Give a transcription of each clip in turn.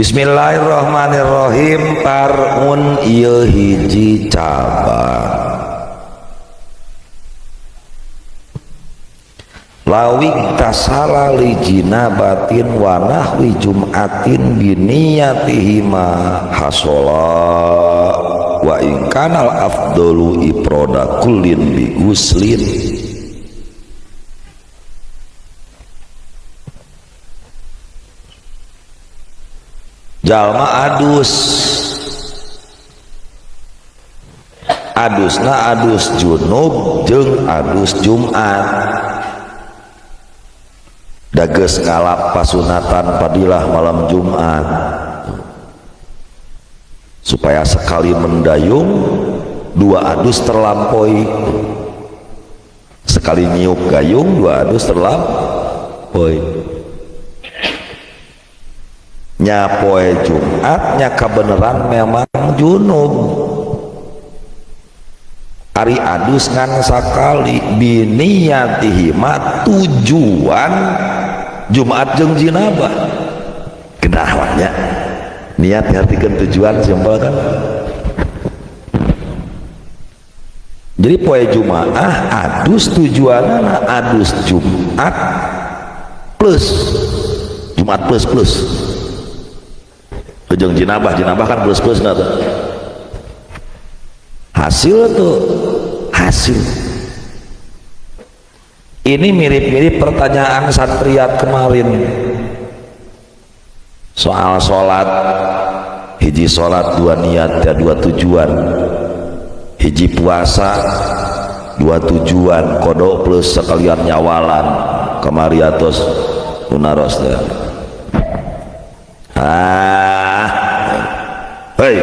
Bismillahirrahmanirrahim. Parmun ieu hiji cabang. Lawing tasala li jinabatin wa nahwi jum'atin biniyatihima hasola wa in kanal afdalu iproda kullin bi guslin. Jalma adusna adus junub jeung adus Jumat, dages ngalap pasunatan padilah malam Jumat supaya sekali mendayung dua adus terlampaui, sekali nyiuk gayung dua adus terlampaui. Nya poe Jumat nya kabeneran memang junub, ari adus ngan sakali biniyatihima tujuan Jumat jeung jinabah. Kenahnya niat diartikeun tujuan simpel kan. Jadi poe Jumaah adus tujuanna adus Jumat plus Jumat plus jeung jinabah kan plus nah tuh. Hasil ini mirip-mirip pertanyaan santriat kemarin soal sholat, hiji sholat dua niat ya dua tujuan, hiji puasa dua tujuan, kodok plus sekalian nyawalan kemari atos unaros ya. Hei,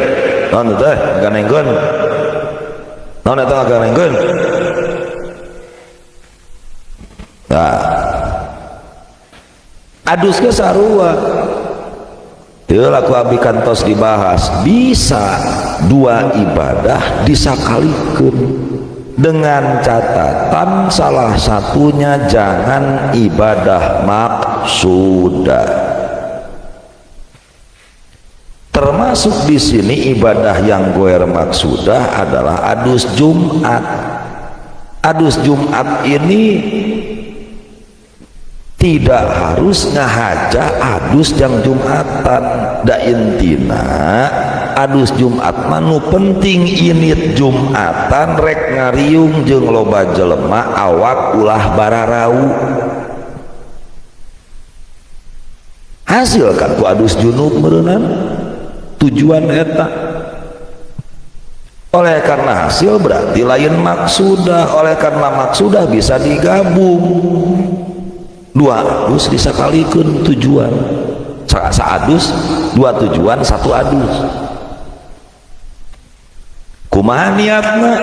naon teh ganengkeun? Naon eta ganengkeun? Nah, adus ke sarua. Teu laku abdi kantos dibahas, bisa dua ibadah disakalikeun dengan catatan salah satunya jangan ibadah maksudah. Termasuk di sini ibadah yang goer maksudah adalah adus Jumat. Adus Jumat ini tidak harus ngahajah adus yang Jumatan. Da intina adus Jumat manu penting init Jumatan rek ngariung jeung loba jelema awak ulah bararau. Hasil kan ku adus junub meureunana tujuan eta. Oleh karena hasil berarti lain maksudah. Oleh karena maksudah bisa digabung dua adus disakalikeun tujuan. Saadus dua tujuan satu adus. Kumaha niatna?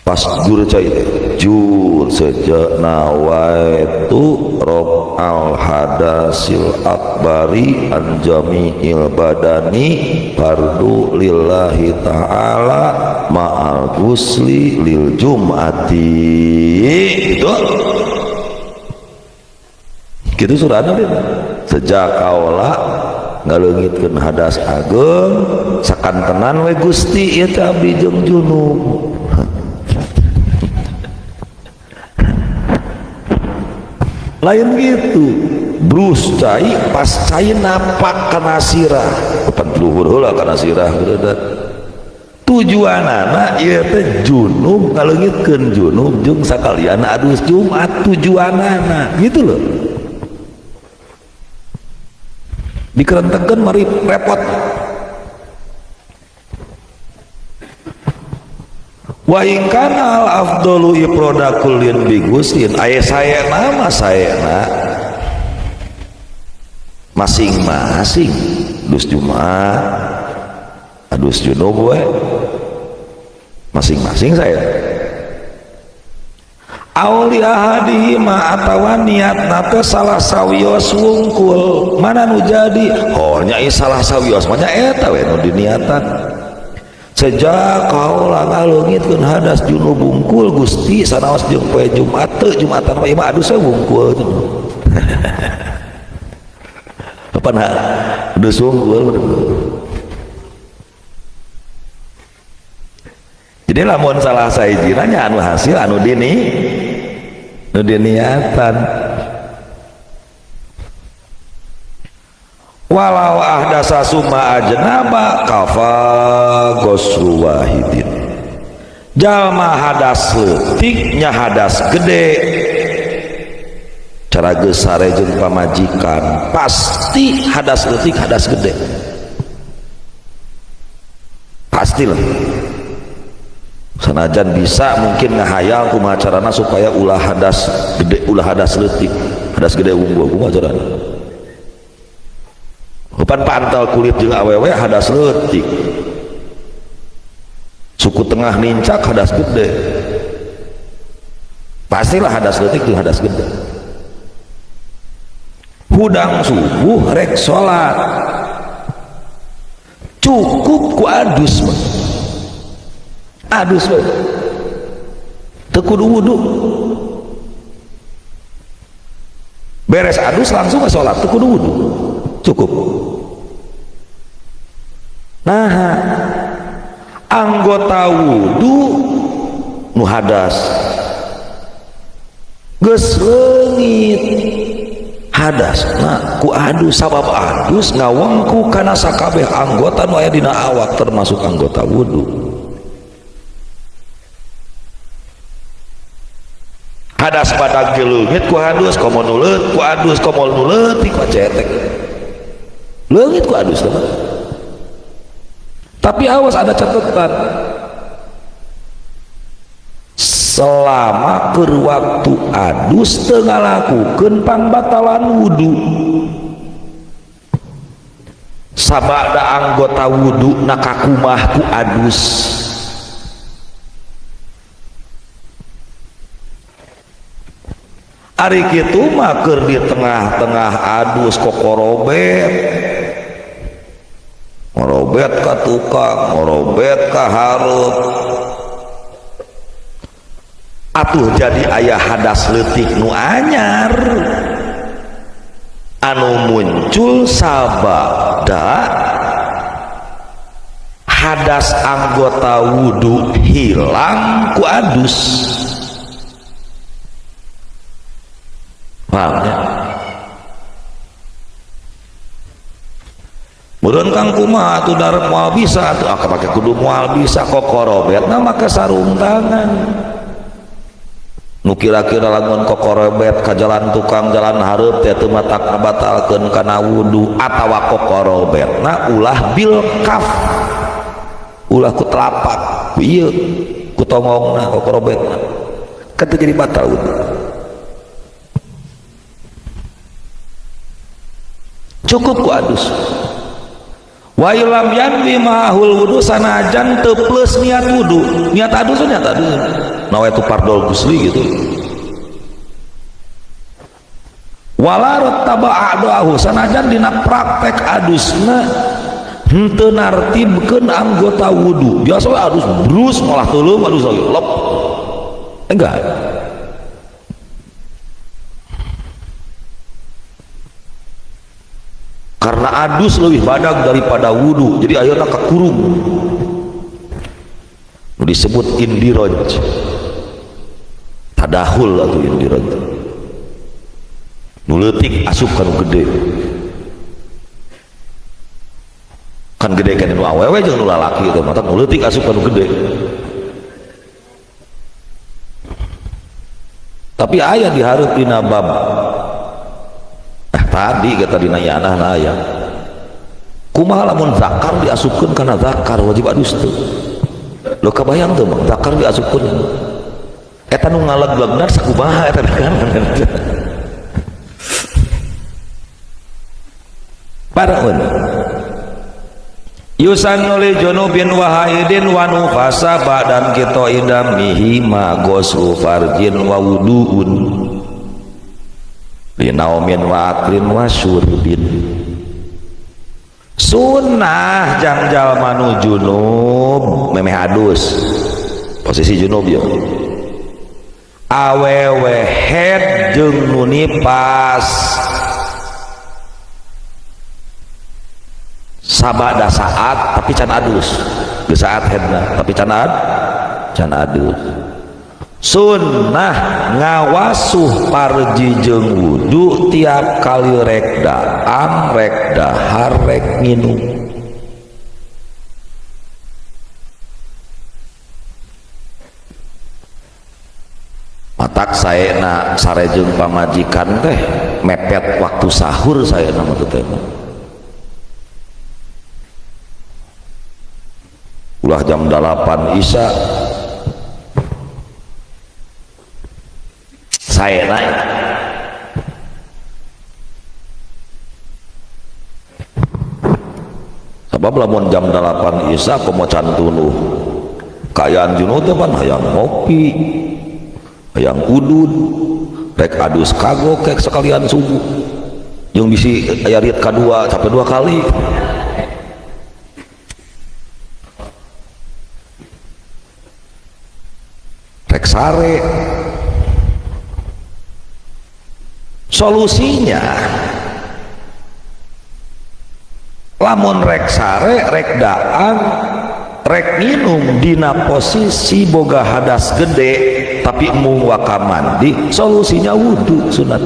Pas jur cai jur seja nawaitu rob al hadasil akbari an jami'il badani fardu lillahi ta'ala ma'al gusli lil jum'ati. Gitu surana dia sejak kaula ngaleungitkeun hadas ageung sakantenan we Gusti ieu teh abdi jeung junub. Lain gitu brus cai pas cai napak kana sirah pan luhur heula kana sirah beureudat tujuanana ieu teh junub ngaleungitkeun junub jeung sakalian adus Jumat tujuanana gitu loh. Dikerentegkeun mari repot. Wa in kana al afdalu ifroda kullin bi guslin aya sayana mah sayana masing-masing dus Jumat adus junub we masing-masing saya auli ahadihi ma atawa niatna teh salah sawios wungkul mana nu jadi oh nya salah sawios mah nya eta we nu diniatan. Sejak kaula ngaleungitkeun hadas junub bungkul Gusti sanaos jeung poe Jumat teu Jumatan mah adus we wungkul. apa nak dusung. Jadi lamun salah saijina anu hasil anu diniatan. Walau ahdasa summa ajnaba kafa ghuslu wahidin. Jalma hadas leutik nya hadas gede cara geus sarejeun pamajikan pasti hadas leutik hadas gede pastilah. Sanajan bisa mungkin ngahayal kumaha carana supaya ulah hadas gede ulah hadas leutik hadas gede unggul kumaha carana hupan pantal kulit jeung awewe hadas leutik suku tengah nincak hadas gede pastilah hadas leutik jeung hadas gede. Hudang subuh rek salat cukup ku adus mah adus we teu kudu wudu beres adus langsung ke salat teu kudu wudu cukup. Nah anggota wudu nu hadas geus leungit hadas nah ku adus sabab adus ngawengku kana sakabeh anggota nu aya dina awak termasuk anggota wudu. Hadas badag leungit ku adus komo nu leut ku adus komo nu leutik ku cetek leungit ku adus teman. Tapi awas ada catatan selama keur waktu adus teu ngalakukeun pambatalan wudu sabada anggota wudu na kakumah ku adus. Ari kitu mah keur di tengah-tengah adus kokorobet ngorobet ka tukang ngorobet ka hareup atuh jadi aya hadas leutik nu anyar anu muncul sabada hadas anggota wudu hilang ku adus. Pahamnya meureun kang kumaha atuh darep moal bisa atuh make kudu moal bisa kokorobetna make sarung tangan nu kira-kira lamun kokorobet ka jalan tukang jalan hareup teh teu matak ngabatalkeun kana wudu atawa kokorobetna ulah bil kaf ulah ku telapak ku ieu ku tongongna kokorobetna kan teu jadi batal wudu. Cukup ku adus wa ilam yanwi mahul wudu sanajan teu plus niat wudu niat adus niat adus nawaitu fardol ghusli gitu wala rattaba a'dahu sanajan dina praktek adusna henteu nartibkeun anggota wudu biasa we adus brus malah teuleum adus lagi lep enggak. Karena adus lebih badag daripada wudu jadi ayeuna kakurung disebut indiraj tadahul atau indiraj nu leutik asup kan gede kan gede kan nu awewe jeung nu lalaki teh mata nu leutik asup kan gede tapi aya dihareup dina bab tadi kata dina yanah na aya kumaha lamun zakar diasupkeun kana zakar wajib adus teu lo kabayang teu Bang zakar diasupkeun eta nu ngaleg-legna sakumaha eta kan paraun yusannu li junubin wa haidin wa nufasa badan kita idamihi ma ghuslu farjin wa wuduun linaumin wa aklin wa syurbin sunnah jangjal manu junub memeh adus posisi junub ya awewe head jeung nu nipas sabada saat tapi can adus di saat hedna tapi can adus. Sunnah ngawasuh parji jeung wudu tiap kali rek daang rek dahar rek nginum. Matak saena sarejeng pamajikan teh mepet waktu sahur saya nama teh ulah jam 8 Isya saya naik sebab lamun jam 8 Isya komo can tuluh kayaan junuh teh pan hayang ngopi hayang udud rek adus kagok kek sekalian subuh yang bisi aya rit kadua sampai 2 kali rek sare. Solusinya lamun rek sare rek daang rek minum dina posisi boga hadas gede tapi mung waka mandi, solusinya wudu sunat.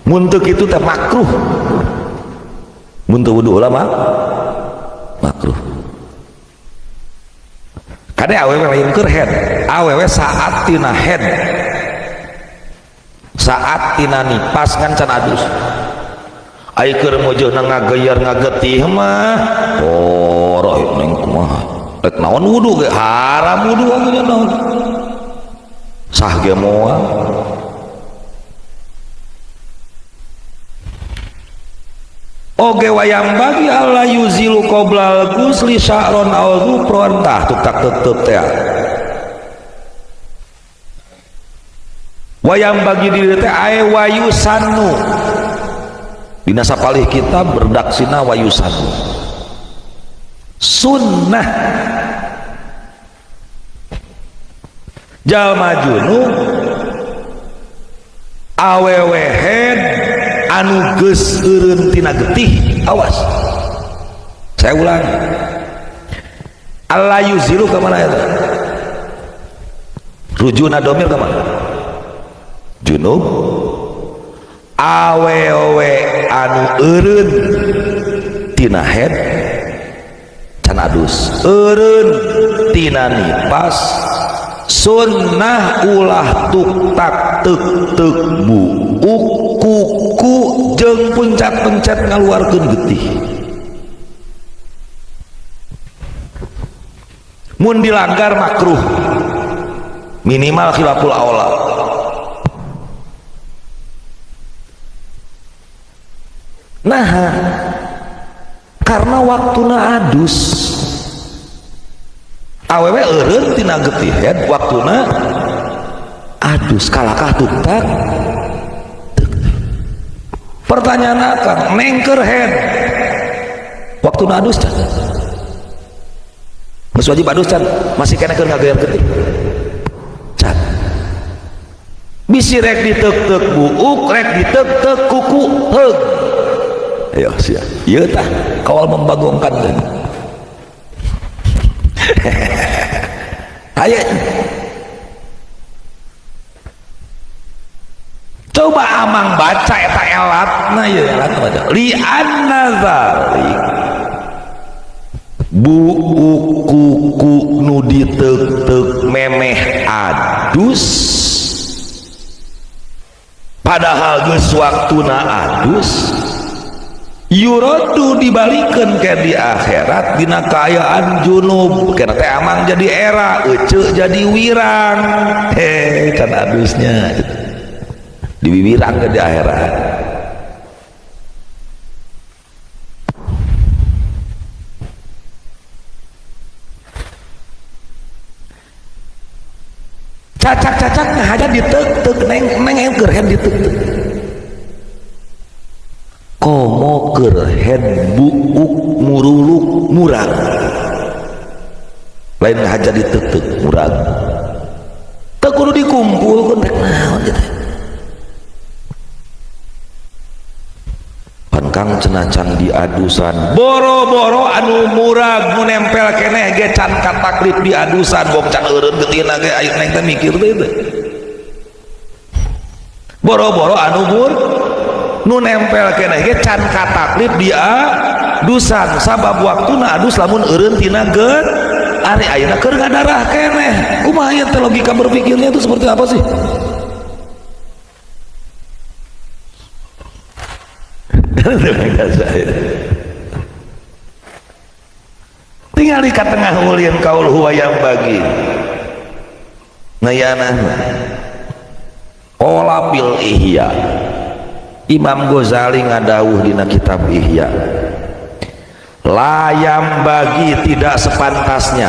Muntuk itu teh makruh, muntuk wudu ulama makruh. Kade awewe lain keur head, awewe saat tina head, saat tina nipas ngan can adus. Ai keur mojo ngageyar ngagetih mah, oroh ning kumaha. Rek naon wudu ge haram wudu nya naon. Sah ge moal. Oge wayang bagi Allah yuzilu qoblal gusli sya'ron aw dhufron tah tutak tetep teh. Wayang bagi diri teh ae wayusanu. Dina sapalih kita berdaksina wayusanu. Sunnah jalma junub awewehen anu geus eureun tina getih, awas saya ulang, Allah yuzilu ka mana eta rujuna domir ka mana junub awewe anu eureun tina head can adus eureun tina nipas sunnah ulah tuktak tek buuk kuku jeung pencet-pencet ngaluarkeun getih. Mun dilanggar makruh minimal khilaful aula. Nah karena waktuna adus awewe eureun tina getih head waktuna adus kalakah tuktak. Pertanyaan akang nengker head waktuna adus can geus wajib adus can masih kena keur ngagayar getih can bisi rek ditek-tek buuk rek ditek-tek kuku heug. Ayo sia ieu tah kawal membagongkan teh ayo coba amang baca eta elatna ya elat baca li anna zalik buuk kuku nu ditek-tek memeh adus padahal geus waktuna adus yuradu dibalikeun ke di akhirat dina kaayaan junub kena teh amang jadi era ece jadi wirang kan adusnya diwiwirang ke di akhirat. Cacak-cacak nah aja ditek-tek neng keur ditek-tek komo kerhen buuk muruluk murang lain haja ditek-tek murang teu kudu dikumpulkeun rek naon eta pan Kang cenah can diadusan boro-boro anu murag nu nempel keneh ge can kataklip diadusan bok can eureun geutina ge aya neng teh mikir teh boro-boro anu nu nempel keneh ge can kataklip diadusan sabab waktuna adus lamun eureun tina geut ari ayeuna keur ngadarah keneh kumaha ieu teh logika berpikirnya itu seperti apa sih? Tinggal di tengah ulin kaul huwa yang bagi ngayana ola bil ihya Imam Ghazali ngadawuh dina kitab Ihya layam bagi tidak sepantasnya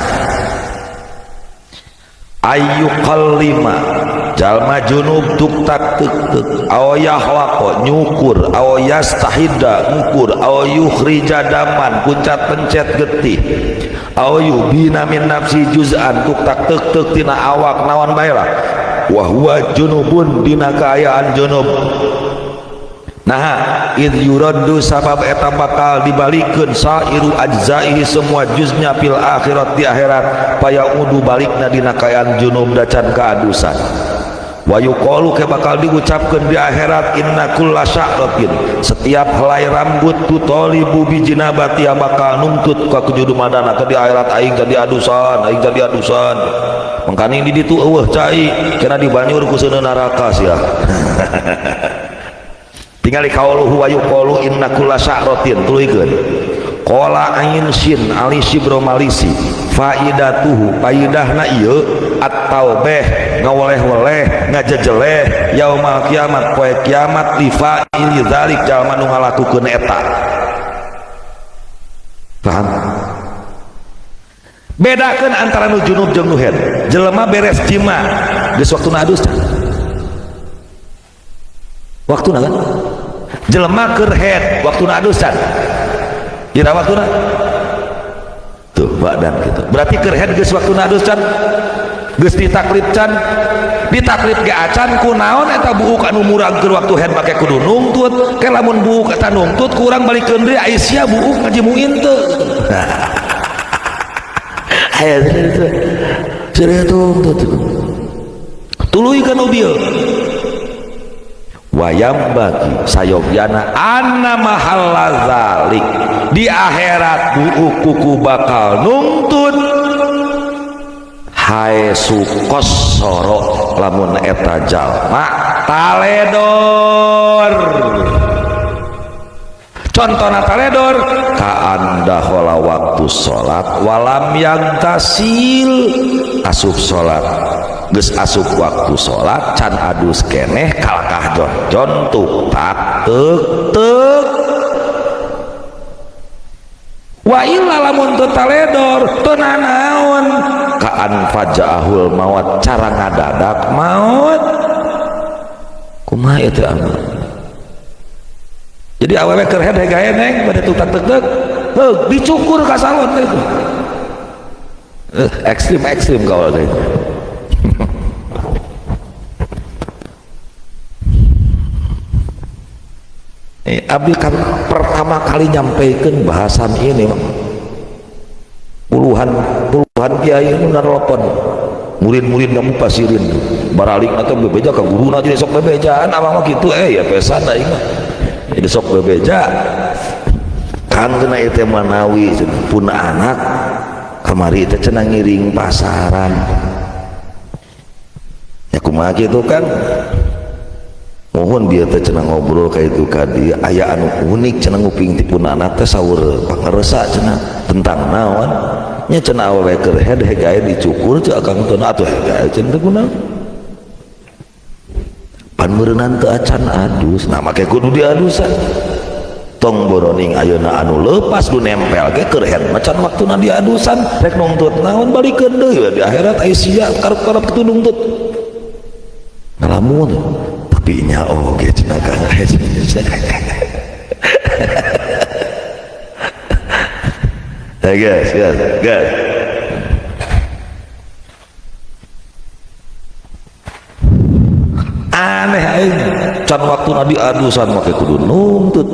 ayu kalima jalma junub tuktak tek awayah wako nyukur awayas tahida ngukur awayu khrijadaman kuncat pencet getih awayu bina min nafsi juz'an tuktak tek tina awak nawan baelah wahwa junubun dina kaayaan junub nah id yuraddu sabab eta bakal dibalikeun sairu ajzaihi semua juznya fil akhirat di akhirat paya udu balikna dina kaayaan junub dacan kaadusan wa yuqalu ke bakal diucapkeun di akhirat inna kulla sya'ratin setiap helai rambut tutalibu bi jinabati bakal nuntut ka kujudumadana ke di akhirat aing jadi adusan mangkani di ditu eueuh cai kena di banyur ku seuneun neraka sia tinggal kauluhu wa yuqalu inna kulla sya'ratin tuluykeun qala ain sin ali sibro malisi faidatuhu faidahna ieu at-taubeh ngaweleh-weleh ngajejeleh yaumal kiamat poe kiamat li fa'ili dzalik jalma nu ngalakukeun eta paham bedakeun antara nu junub jeung nu haid jelema beres jima geus waktuna adus waktuna kan jelema keur haid waktuna adusan kira waktuna tuh badan gitu berarti keur haid geus waktuna adusan geus ditaklip can ditaklip ge acan ku naon eta buuk anu murag keur waktu haid make kudu nungtut ke lamun buuk eta nungtut ku urang balikeun deui Aisyah buuk ngaji muin teu aya teh tuntut tuluykeun dieu wayam bagi sayogyana anna mahalla zalik di akhirat buuk kuku bakal nuntut haesu qasara lamun eta jalma taledor contohna taledor ka anda hola waktu salat walam yagtasil asup salat geus asup waktu salat can adus keneh kalakah jon tuktak teuk wa illa lamun teu taledor teu nanaon ka an fajaahul maut cara ngadadak maut kumaha ieu teh amal jadi awewe keur haid gawe neng pada tuktak teuk dicukur ka salon teh itu ekstrim kaul teh abdi kan pertama kali nyampaikan bahasan ini puluhan kiai nu nelpon murid-murid kamu pasirin baralik atau bebeja ka guruna jadi sok bebejaan abang mah kitu ya pesan aing mah jadi sok bebeja kang cenah ieu teh manawi pun anak kamari teh cenah ngiring pasaran ya kumaha kitu kan mohon dia teh cenah ngobrol ka itu ka dia aya anu unik cenah nguping ti punana teh saur pangaresa cenah tentang naon nya cenah awewe keur haid gawe dicukur teh akang teu atuh gawe cenah teh kunaon pan meureunan teu acan adus nah make kudu diadusan tong boroning ayeuna anu leupas du nempel ge keur haid macan waktuna diadusan rek nuntut naon balikeun deui di akhirat Aisyah karep-karep kitu nuntut ngalamun tapi nya oge cenah Kang guys aneh aing can waktu nabi adusan make kudu nuntut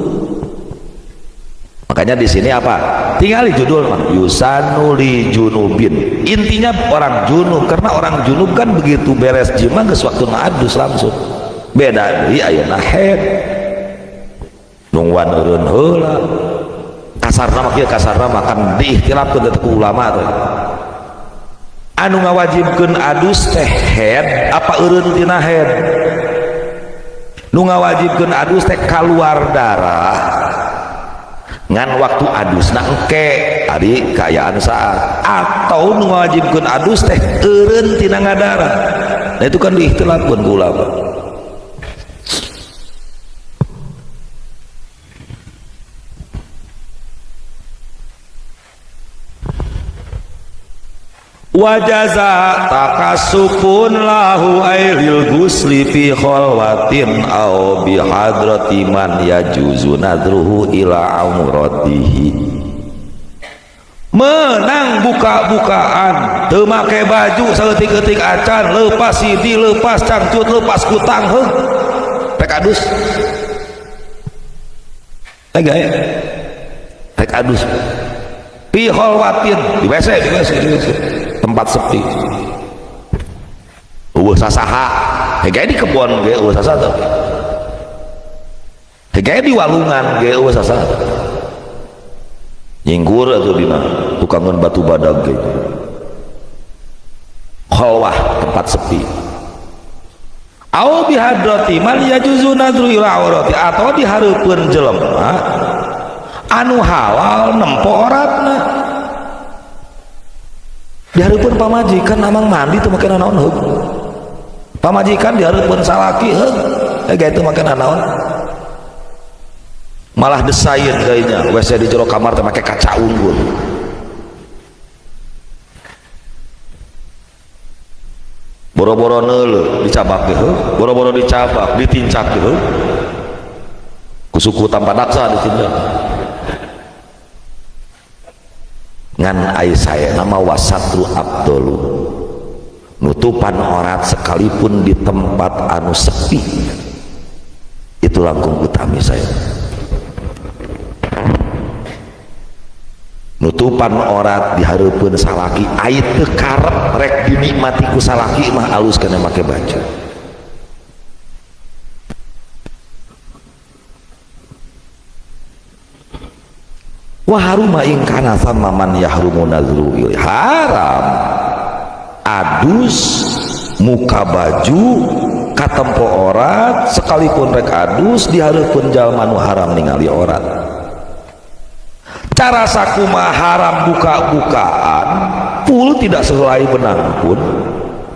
Makanya di sini apa? Tinggal di judul mah yusanu li junubin. Intinya orang junub, karena orang junub kan begitu beres jima geus waktu adus langsung. Beda deui ayeuna haid. Nungguan eureun heula. Kasarna mah kieu kasarna makan diihtilafkeun ku ulama teh. Anu ngawajibkeun adus teh haid apa eureun tina haid? Nu ngawajibkeun adus teh kaluar darah. Ngan waktu adus na engke ari kaayaan saat atau nu ngawajibkeun adus teh eureun tina ngadara. Nah itu kan diikhtilafkeun ku ulama. Wajaza takasupun lahu airil gusli fi khalwatin au bi hadrati man yajuzu nadruhu ila auratihi. Menang buka-bukaan teu make baju saeutik-eutik acan, leupas sidi, leupas cangcut, leupas kutang heung rek adus rek adus fi khalwatin di WC tempat sepi sasaha kayak di kebun ge sasaha tuh kayak di walungan ge sasaha nyinggur atau dina tukangan batu badag ge khalwah tempat sepi au bihadrati mal yajuzu nadru ila aurati atau dihareupeun jelema anu halal nempo oratna dihareupeun pamajikan amang mandi teu make naon heug pamajikan dihareupeun salaki heug ega itu make naon malah desain gayanya WC di jero kamar teh make kaca unggul boro-boro neuleuh dicabak ge heug boro-boro dicabak ditincak ge heug ku suku tanpa daksa ditindak ngan ai saya nama wasatru abdulu nutupan orat sekalipun di tempat anu sepi itu langkung utami saya nutupan orat dihareupeun salaki ai teu karep rek dinikmati ku salaki mah alus kana make baju wa haruma ing kana sama man yahrumu nazru haram adus muka baju katempo orat sekalipun rek adus dihareupeun jalma nu haram ningali orat cara sakumaha haram buka-bukaan full tidak sesuai benang pun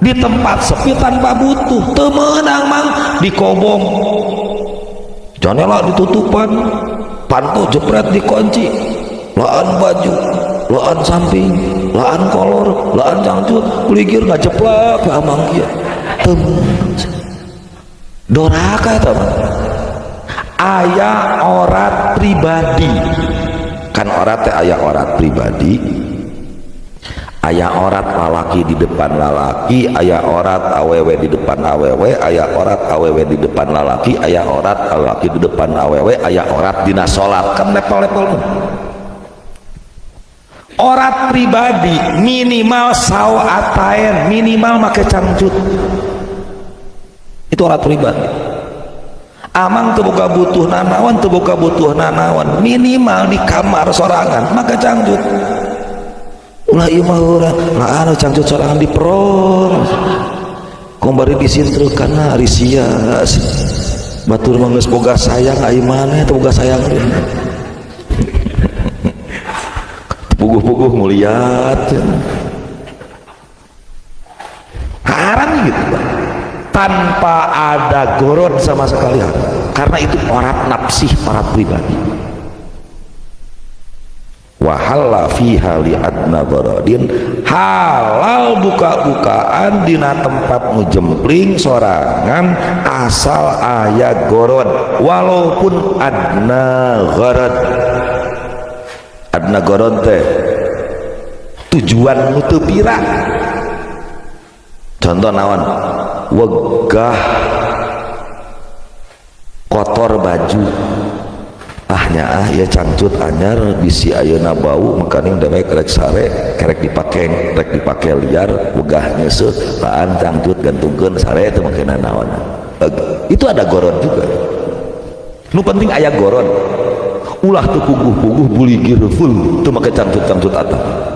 di tempat sepi tanpa butuh teu meunang mang dikobong janela ditutupan pantu jepret dikunci laan baju laan samping laan kolor laan cangcut kuligir ngajeplak ke amang kieu doraka eta mah aya orat pribadi kan orat teh aya orat pribadi aya orat lalaki di depan lalaki aya orat awewe di depan awewe aya orat awewe di depan lalaki aya orat lalaki di depan awewe aya orat dina salat kan level-level orat pribadi minimal sawatain minimal make cangcut itu orat pribadi amang teu boga butuh nanaon teu boga butuh nanaon minimal di kamar sorangan make cangcut ulah ieu mah urang lah anu cangcut sorangan di perong kumbari disintreukeunna ari sia batur mah geus boga sayang ai maneh teu boga sayang puguh-puguh muliat haram gitu tanpa ada goron sama sekali karena itu orat nafsih orat pribadi wahalla fiha li adna baradin halal buka-bukaan dina tempat ngejempling sorangan asal aya goron walaupun adna gharad adna goron teh tujuan nu teu pira contoh naon wegah kotor baju ya cangcut anyar bisi ayeuna bau makaning dewek rek sare kerek dipake liar wegah nyeuseut taan cangcut gantungkeun sare teu make naon. Itu ada goron juga. Nu penting aya goron. Ulah teu puguh-puguh buligir full teu make cangcut-cangcut atah.